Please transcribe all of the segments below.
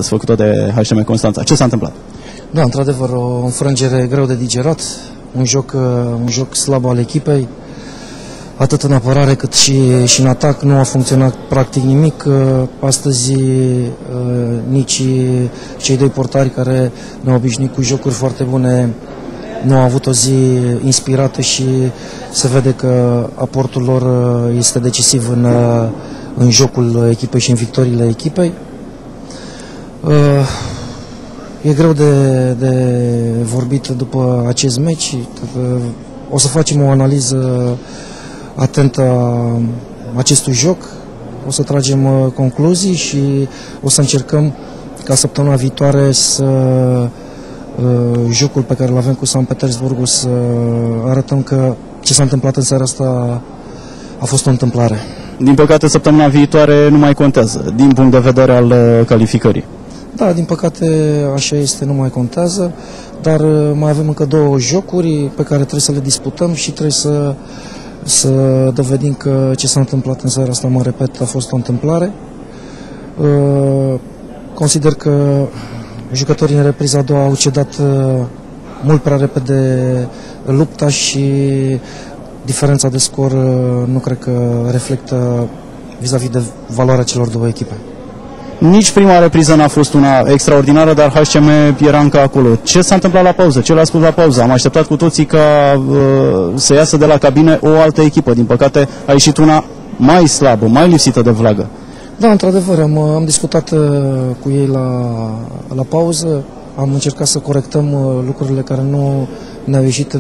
făcută de HCM Constanța. Ce s-a întâmplat? Da, într-adevăr, o înfrângere greu de digerat, un joc slab al echipei, atât în apărare cât și în atac. Nu a funcționat practic nimic. Astăzi nici cei doi portari care ne-au obișnuit cu jocuri foarte bune nu au avut o zi inspirată și se vede că aportul lor este decisiv în jocul echipei și în victoriile echipei. E greu de vorbit după acest meci. O să facem o analiză atentă a acestui joc, o să tragem concluzii și o să încercăm ca săptămâna viitoare să jocul pe care îl avem cu Sankt Petersburgul să arătăm că ce s-a întâmplat în seara asta a fost o întâmplare. Din păcate, săptămâna viitoare nu mai contează, din punct de vedere al calificării. Da, din păcate așa este, nu mai contează, dar mai avem încă două jocuri pe care trebuie să le disputăm și trebuie să dovedim că ce s-a întâmplat în seara asta, mă repet, a fost o întâmplare. Consider că jucătorii în repriza a doua au cedat mult prea repede lupta și diferența de scor nu cred că reflectă vis-a-vis de valoarea celor două echipe. Nici prima repriză n-a fost una extraordinară, dar HCM era încă acolo. Ce s-a întâmplat la pauză? Ce l-a spus la pauză? Am așteptat cu toții ca să iasă de la cabine o altă echipă. Din păcate a ieșit una mai slabă, mai lipsită de vlagă. Da, într-adevăr, am discutat cu ei la pauză. Am încercat să corectăm lucrurile care nu ne-au ieșit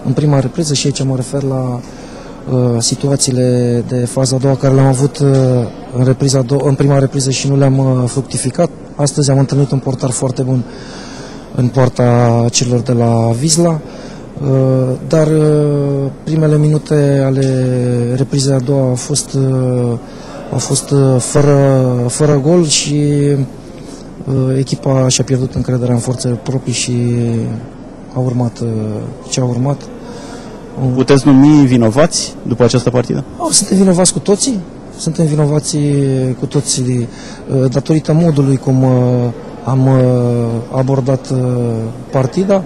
în prima repriză și aici mă refer la situațiile de faza a doua care le-am avut în prima repriză și nu le-am fructificat. Astăzi am întâlnit un portar foarte bun în poarta celor de la Vizla, dar primele minute ale reprizei a doua au fost fără gol și echipa și-a pierdut încrederea în forțe proprii și a urmat ce a urmat. Puteți numi vinovați după această partidă? Suntem vinovați cu toții. Suntem vinovați cu toții datorită modului cum am abordat partida,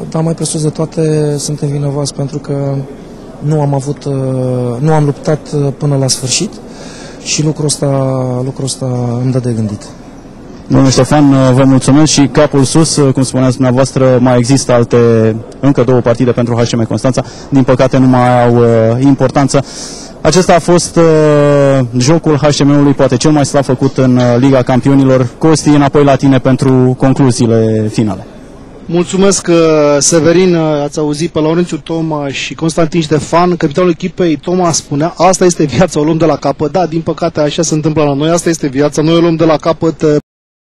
dar mai presus de toate suntem vinovați pentru că nu am luptat până la sfârșit și lucrul ăsta îmi dă de gândit. Domnule Ștefan, vă mulțumesc și capul sus, cum spuneați dumneavoastră, mai există încă două partide pentru HCM Constanța, din păcate nu mai au importanță. Acesta a fost jocul HCM-ului, poate cel mai slab făcut în Liga Campionilor. Costi, înapoi la tine pentru concluziile finale. Mulțumesc, Severin, ați auzit pe Laurențiu Toma și Constantin Ștefan, capitanul echipei. Toma spunea, asta este viața, o luăm de la capăt. Da, din păcate așa se întâmplă la noi, asta este viața, noi o luăm de la capăt.